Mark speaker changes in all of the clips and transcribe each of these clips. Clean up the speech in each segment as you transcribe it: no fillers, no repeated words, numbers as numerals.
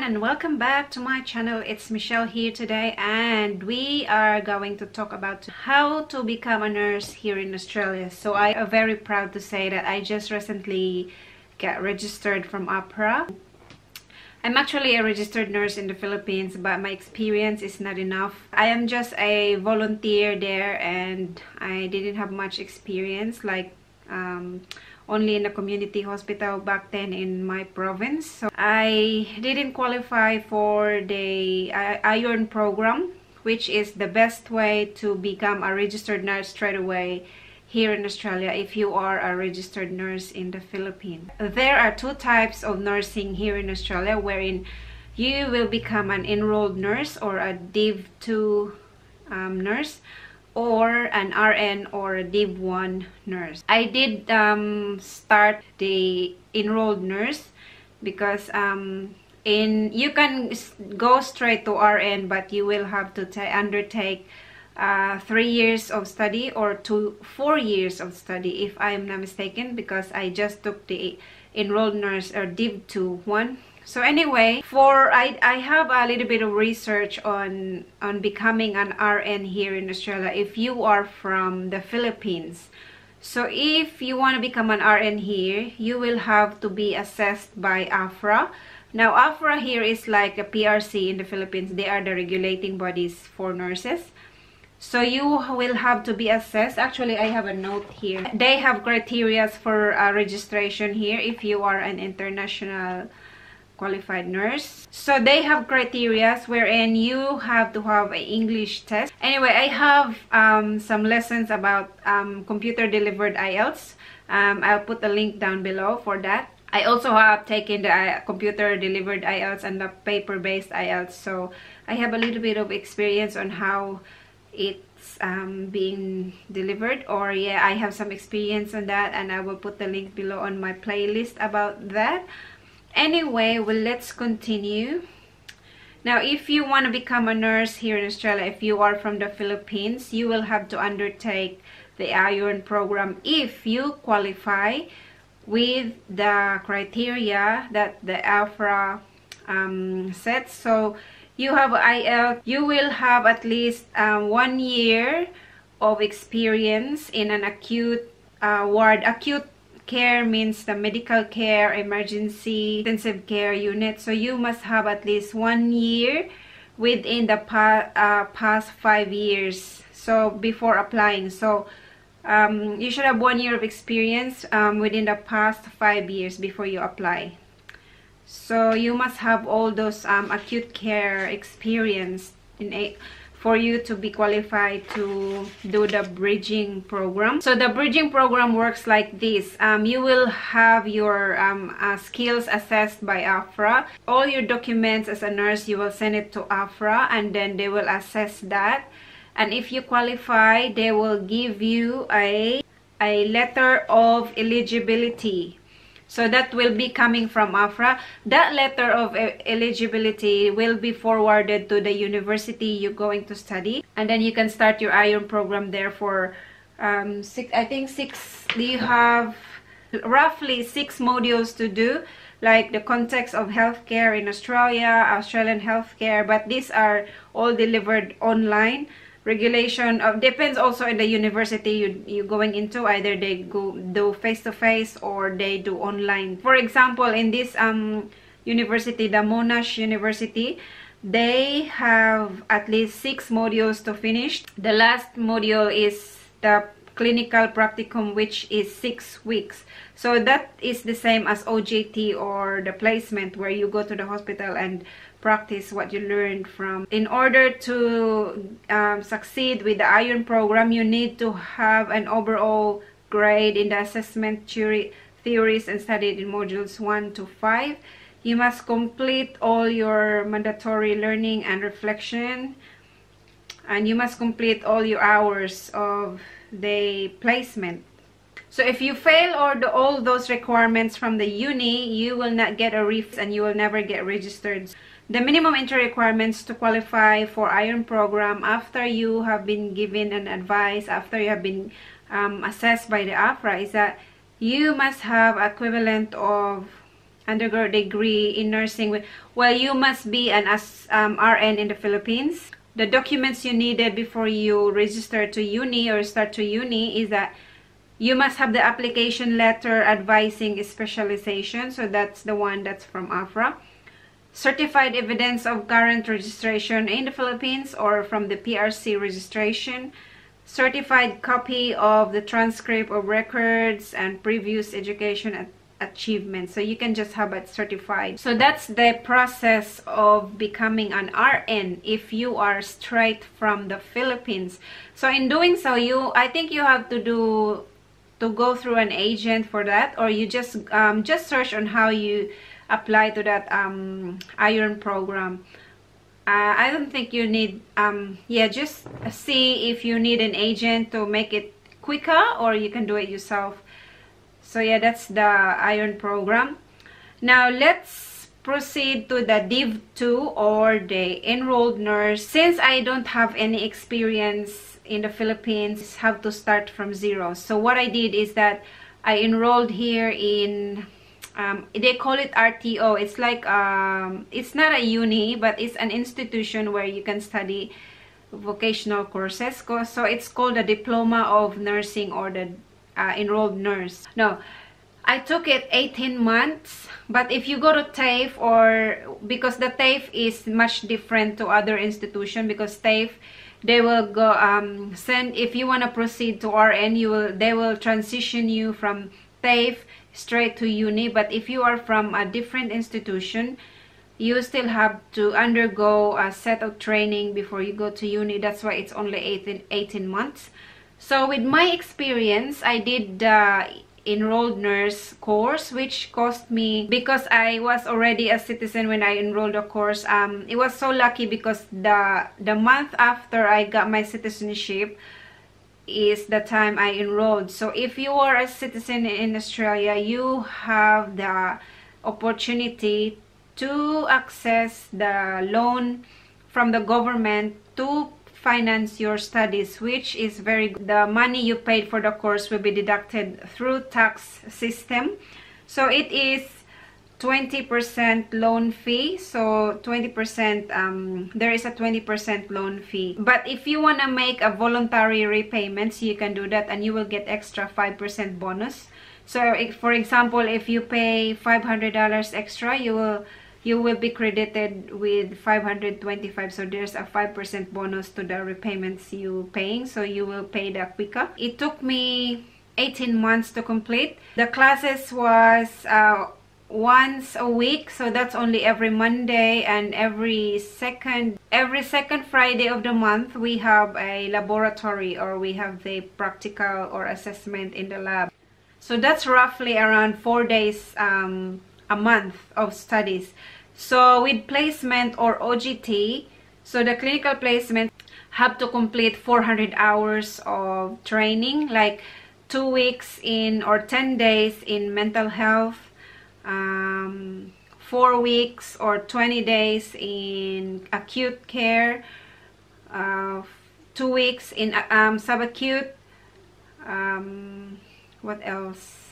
Speaker 1: everyone, welcome back to my channel. It's Michelle here today, and we are going to talk about how to become a nurse here in Australia. So I am very proud to say that I just recently got registered from APRA. I'm actually a registered nurse in the Philippines, but my experience is not enough. I am just a volunteer there, and I didn't have much experience, like only in the community hospital back then in my province. So I didn't qualify for the iron program, which is the best way to become a registered nurse straight away here in Australia if you are a registered nurse in the Philippines. There are two types of nursing here in Australia, wherein you will become an enrolled nurse or a Div 2 nurse, or an RN or a Div 1 nurse. I did start the enrolled nurse because you can go straight to RN, but you will have to undertake 3 years of study or 4 years of study, if I am not mistaken, because I just took the enrolled nurse or Div 2 one. So anyway, I have a little bit of research on becoming an RN here in Australia if you are from the Philippines. So if you want to become an RN here, you will have to be assessed by APRA. Now APRA here is like a PRC in the Philippines. They are the regulating bodies for nurses. So you will have to be assessed. Actually, I have a note here. They have criteria for registration here if you are an international qualified nurse. So they have criteria wherein you have to have an English test. Anyway, I have some lessons about computer delivered IELTS. I'll put the link down below for that. I also have taken the computer delivered IELTS and the paper based IELTS, so I have a little bit of experience on how it's being delivered, or yeah, I have some experience on that, and I will put the link below on my playlist about that. Anyway, well, let's continue. Now, if you want to become a nurse here in Australia, if you are from the Philippines, you will have to undertake the iron program if you qualify with the criteria that the APRA sets. So you have IELTS, you will have at least 1 year of experience in an acute ward. Acute care means the medical care, emergency, intensive care unit. So you must have at least 1 year within the past 5 years. So before applying, so you should have 1 year of experience within the past 5 years before you apply. So you must have all those acute care experience for you to be qualified to do the bridging program. So the bridging program works like this. You will have your skills assessed by APRA. All your documents as a nurse, you will send it to APRA, and then they will assess that. And if you qualify, they will give you a letter of eligibility. So that will be coming from APRA. That letter of eligibility will be forwarded to the university you're going to study, and then you can start your iron program there for you have roughly 6 modules to do, like the context of healthcare in Australia, Australian healthcare, but these are all delivered online. Regulation depends also in the university you're going into. Either they go do face-to-face or they do online. For example, in this university, the Monash University, they have at least 6 modules to finish. The last module is the clinical practicum, which is 6 weeks. So that is the same as OJT or the placement, where you go to the hospital and practice what you learned from. In order to succeed with the iron program, you need to have an overall grade in the assessment theories and studied in modules 1 to 5. You must complete all your mandatory learning and reflection, and you must complete all your hours of the placement. So if you fail all those requirements from the uni, you will not get a refund and you will never get registered. The minimum entry requirements to qualify for iron program, after you have been given an advice, after you have been assessed by the APRA, is that you must have equivalent of undergraduate degree in nursing, well, you must be an RN in the Philippines. The documents you needed before you register to uni or start to uni is that you must have the application letter advising specialization. So that's the one that's from AFRA. Certified evidence of current registration in the Philippines or from the PRC registration. Certified copy of the transcript of records and previous education achievements. So you can just have it certified. So that's the process of becoming an RN if you are straight from the Philippines. So in doing so, I think you have to go through an agent for that, or you just search on how you apply to that iron program. I don't think you need just see if you need an agent to make it quicker, or you can do it yourself. So yeah, that's the iron program. Now let's proceed to the Div 2 or the enrolled nurse. Since I don't have any experience in the Philippines, have to start from zero. So what I did is that I enrolled here in they call it RTO. It's like it's not a uni, but it's an institution where you can study vocational courses. So it's called a Diploma of Nursing or the enrolled nurse. No, I took it 18 months, but if you go to TAFE, or because the TAFE is much different to other institution, because TAFE, they will go send, if you want to proceed to RN, they will transition you from TAFE straight to uni. But if you are from a different institution, you still have to undergo a set of training before you go to uni. That's why it's only 18 months. So with my experience, I did the enrolled nurse course, which cost me, because I was already a citizen when I enrolled the course, it was so lucky because the month after I got my citizenship is the time I enrolled. So if you are a citizen in Australia, you have the opportunity to access the loan from the government to finance your studies, which is very good. The money you paid for the course will be deducted through tax system. So it is 20% loan fee. So 20%, there is a 20% loan fee. But if you want to make a voluntary repayments, you can do that, and you will get extra 5% bonus. So for example, if you pay $500 extra, you will be credited with 525. So there's a 5% bonus to the repayments you paying, so you will pay that quicker. It took me 18 months to complete. The classes was once a week, so that's only every Monday, and every second Friday of the month we have a laboratory, or we have the practical or assessment in the lab. So that's roughly around 4 days a month of studies. So with placement or OGT, so the clinical placement have to complete 400 hours of training, like 2 weeks in or 10 days in mental health, 4 weeks or 20 days in acute care, 2 weeks in subacute, what else?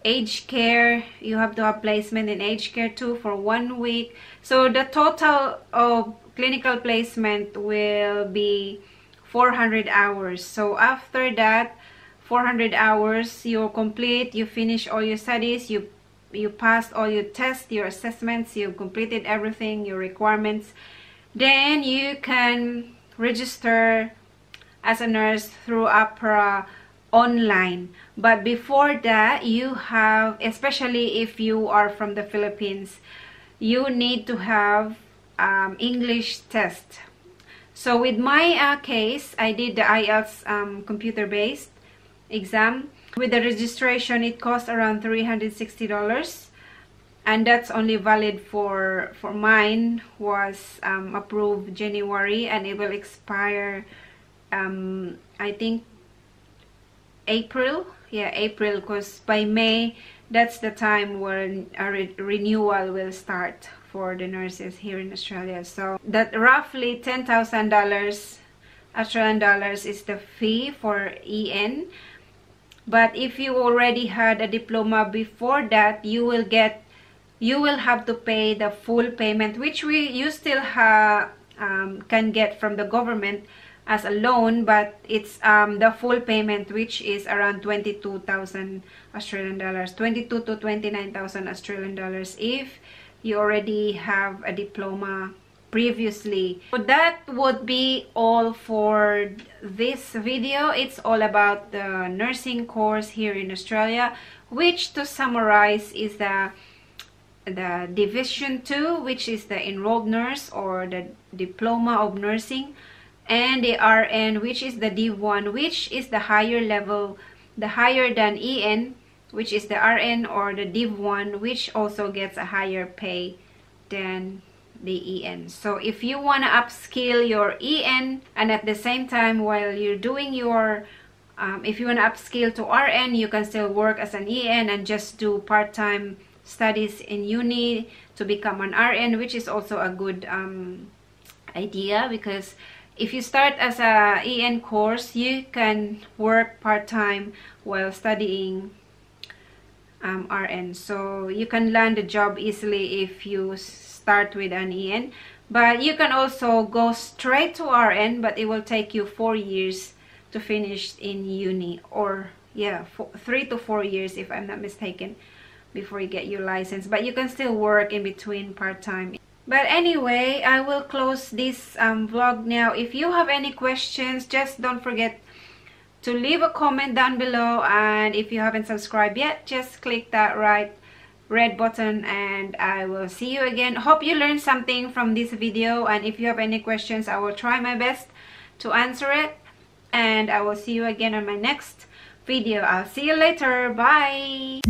Speaker 1: Aged care, you have to have placement in aged care too for 1 week. So the total of clinical placement will be 400 hours. So after that 400 hours, you complete, you finish all your studies, you passed all your tests, your assessments, you completed everything, your requirements, then you can register as a nurse through APRA online. But before that, you have, especially if you are from the Philippines, you need to have English test. So with my case, I did the IELTS computer-based exam. With the registration, it cost around $360, and that's only valid for mine was approved January, and it will expire I think April, because by May, that's the time when a renewal will start for the nurses here in Australia. So that roughly $10,000 Australian dollars is the fee for EN. But if you already had a diploma before that, you will get you will have to pay the full payment, which you still can get from the government as a loan, but it's the full payment, which is around 22,000 Australian dollars, 22 to 29,000 Australian dollars if you already have a diploma previously. So that would be all for this video. It's all about the nursing course here in Australia, which, to summarize, is the Division 2, which is the enrolled nurse or the diploma of nursing, and the RN, which is the Div 1, which is the higher level, the higher than EN, which is the RN, or the Div 1, which also gets a higher pay than the EN. So if you want to upskill your EN, and at the same time while you're doing your if you want to upskill to RN, you can still work as an EN and just do part-time studies in uni to become an RN, which is also a good idea, because if you start as a EN course, you can work part-time while studying RN, so you can land a job easily if you start with an EN. But you can also go straight to RN, but it will take you 4 years to finish in uni, or yeah, 3 to 4 years if I'm not mistaken, before you get your license. But you can still work in between part-time. But anyway, I will close this vlog now. If you have any questions, just don't forget to leave a comment down below, and if you haven't subscribed yet, just click that red button, and I will see you again. Hope you learned something from this video, and if you have any questions, I will try my best to answer it, and I will see you again on my next video. I'll see you later. Bye.